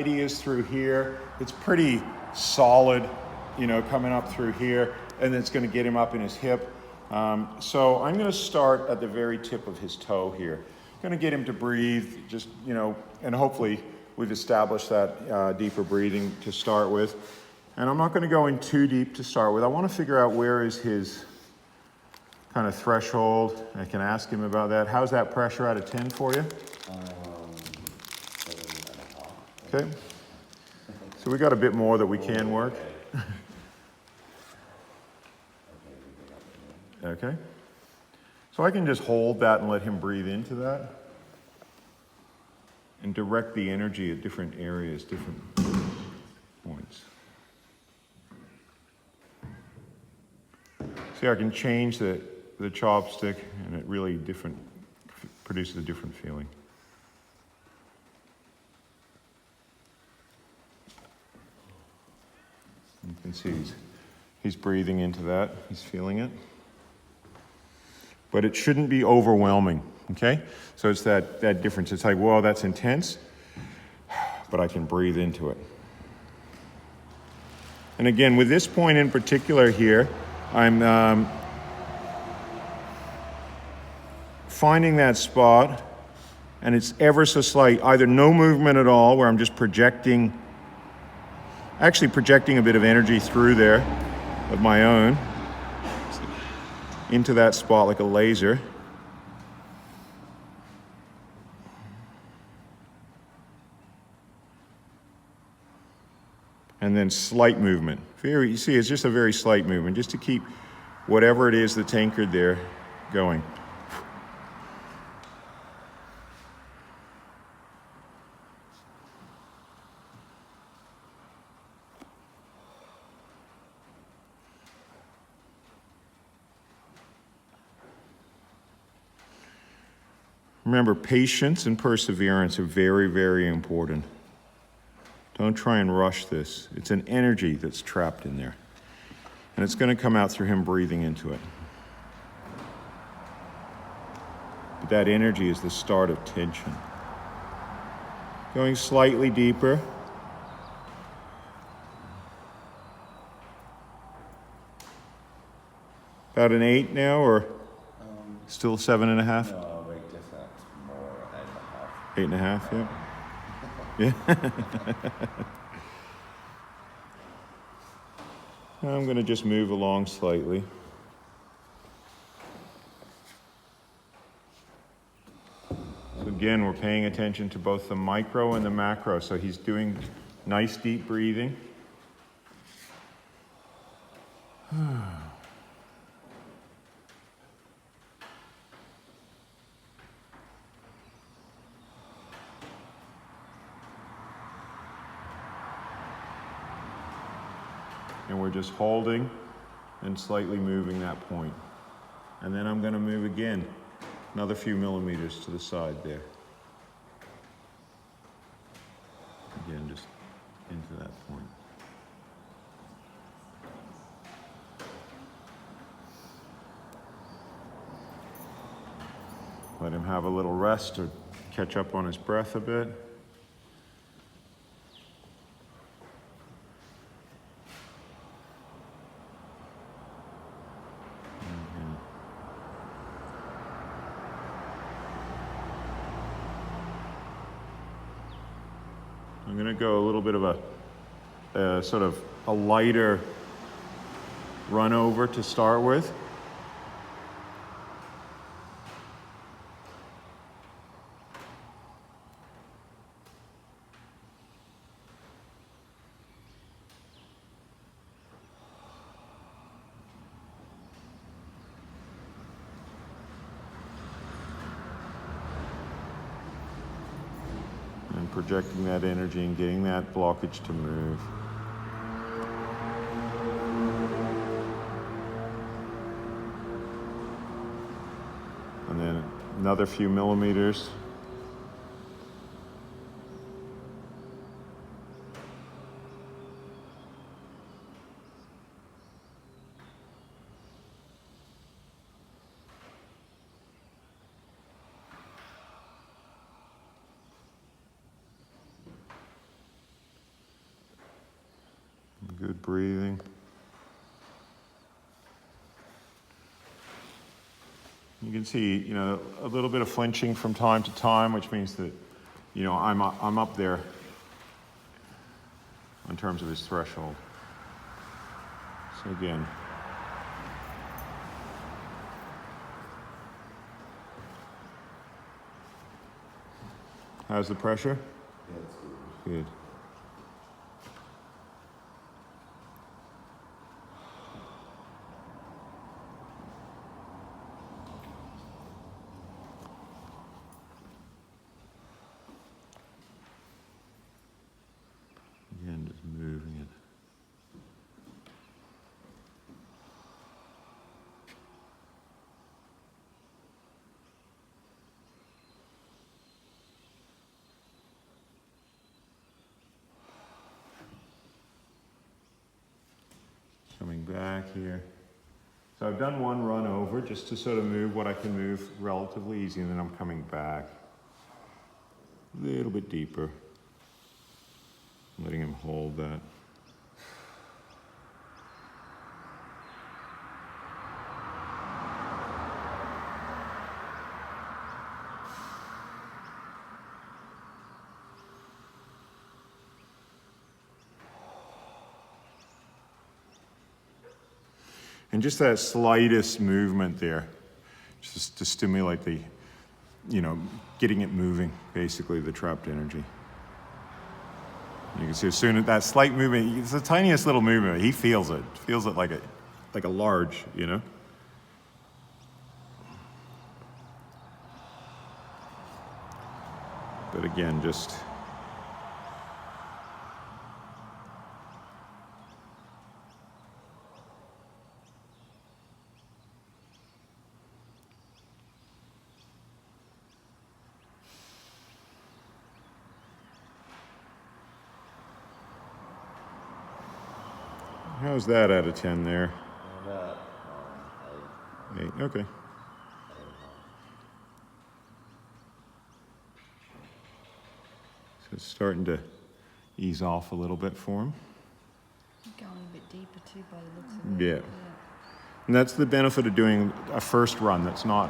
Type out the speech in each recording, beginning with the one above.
radius through here. It's pretty solid, you know, coming up through here, and it's going to get him up in his hip. So I'm going to start at the very tip of his toe here. Going to get him to breathe, just, you know, and hopefully we've established that deeper breathing to start with. And I'm not going to go in too deep to start with. I want to figure out where is his kind of threshold. I can ask him about that. How's that pressure out of 10 for you? 7.5. Okay. So we got a bit more that we can work. Okay. So I can just hold that and let him breathe into that and direct the energy at different areas, different points. See, I can change the chopstick, and it really produces a different feeling. You can see he's breathing into that, he's feeling it. But it shouldn't be overwhelming, okay? So it's that difference. It's like, well, that's intense, but I can breathe into it. And again, with this point in particular here, I'm finding that spot, and it's ever so slight, either no movement at all, where I'm just projecting a bit of energy through there of my own, into that spot like a laser. And then slight movement. You see, it's just a very slight movement, just to keep whatever it is that's anchored there going. Remember, patience and perseverance are very, very important. Don't try and rush this. It's an energy that's trapped in there. And it's going to come out through him breathing into it. But that energy is the start of tension. Going slightly deeper. About an 8 now, or still 7.5? No. 8.5, yeah. Yeah. I'm going to just move along slightly. So again, we're paying attention to both the micro and the macro. So he's doing nice deep breathing. And we're just holding and slightly moving that point. And then I'm going to move again, another few millimeters to the side there. Again, just into that point. Let him have a little rest or catch up on his breath a bit. I'm going to go a little bit of a sort of a lighter run over to start with. And projecting that energy and getting that blockage to move. And then another few millimeters. Good breathing. You can see, you know, a little bit of flinching from time to time, which means that, you know, I'm up there in terms of his threshold. So again, how's the pressure? Yeah, it's good. Good. Again, just moving it. Coming back here. So I've done one run over just to sort of move what I can move relatively easy, and then I'm coming back a little bit deeper. Letting him hold that. And just that slightest movement there, just to stimulate the, you know, getting it moving, basically, the trapped energy. You can see as soon as that slight movement, it's the tiniest little movement, he feels it like a large, you know? But again, just how's that out of 10 there? About 8, okay. So it's starting to ease off a little bit for him. Going a bit deeper too by the looks of it. Yeah. And that's the benefit of doing a first run. That's not,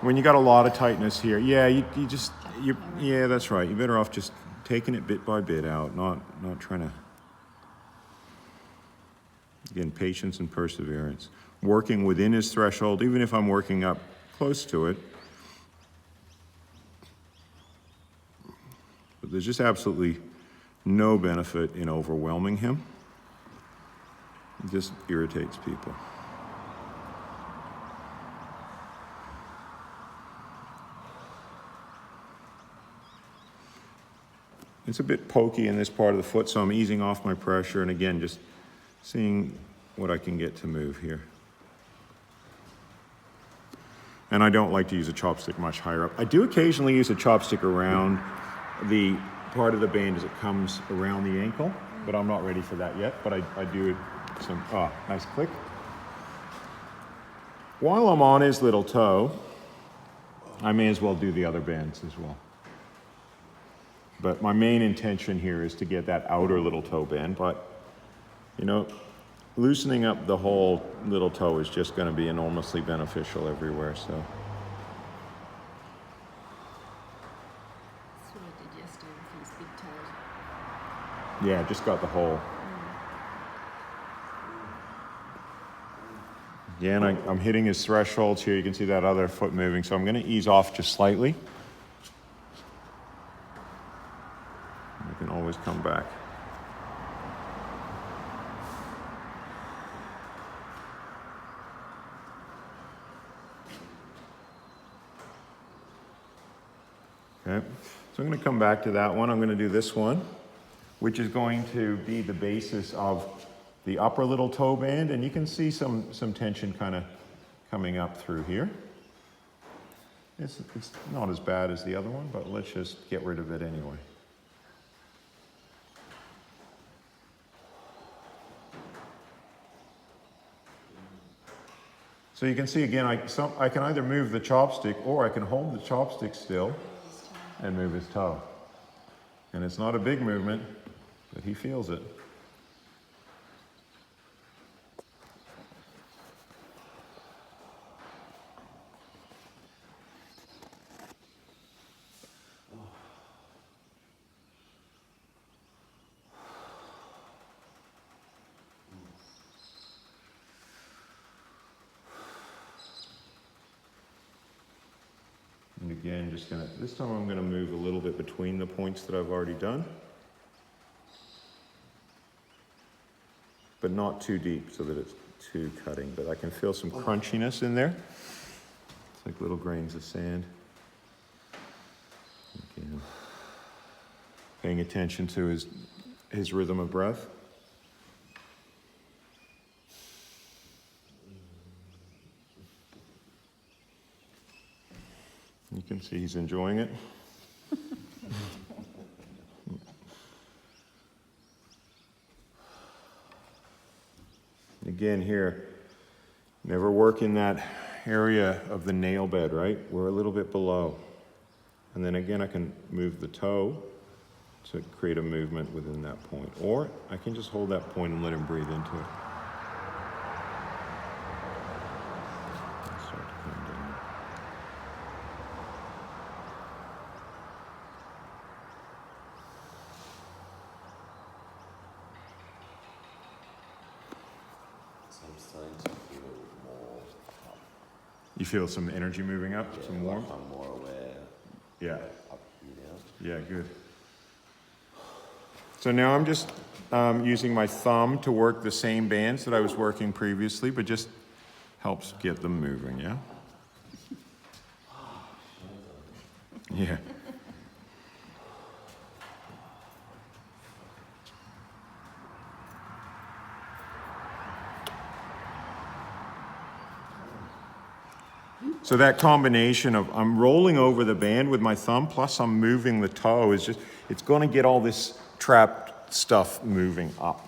when you got a lot of tightness here, yeah, yeah, that's right. You're better off just taking it bit by bit out, not trying to. Again, patience and perseverance. Working within his threshold, even if I'm working up close to it. But there's just absolutely no benefit in overwhelming him. It just irritates people. It's a bit pokey in this part of the foot, so I'm easing off my pressure, and again, just seeing what I can get to move here. And I don't like to use a chopstick much higher up. I do occasionally use a chopstick around the part of the band as it comes around the ankle, but I'm not ready for that yet, but I do some, nice click. While I'm on his little toe, I may as well do the other bands as well. But my main intention here is to get that outer little toe band, but you know, loosening up the whole little toe is just going to be enormously beneficial everywhere, so. That's what I did yesterday with his big toes. Yeah, just got the whole. Yeah, and I'm hitting his thresholds here. You can see that other foot moving, so I'm going to ease off just slightly. I can always come back. Okay, so I'm going to come back to that one. I'm going to do this one, which is going to be the basis of the upper little toe band, and you can see some tension kind of coming up through here. It's not as bad as the other one, but let's just get rid of it anyway. So you can see again, I can either move the chopstick or I can hold the chopstick still and move his toe. And it's not a big movement, but he feels it. just gonna, this time I'm gonna move a little bit between the points that I've already done. But not too deep so that it's too cutting. But I can feel some crunchiness in there. It's like little grains of sand. Again, paying attention to his rhythm of breath. You can see he's enjoying it. Again here, never work in that area of the nail bed, right? We're a little bit below. And then again, I can move the toe to create a movement within that point. Or I can just hold that point and let him breathe into it. Start to come down. So I'm starting to feel more up. You feel some energy moving up, Yeah, some warmth? like I'm more aware. Yeah. Like up and down. Yeah, good. So now I'm just using my thumb to work the same bands that I was working previously, but just helps get them moving, yeah? Yeah. So that combination of I'm rolling over the band with my thumb, plus I'm moving the toe, is just, it's going to get all this trapped stuff moving up.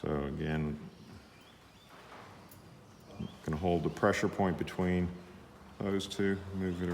So again, I'm going to hold the pressure point between those two, move it around.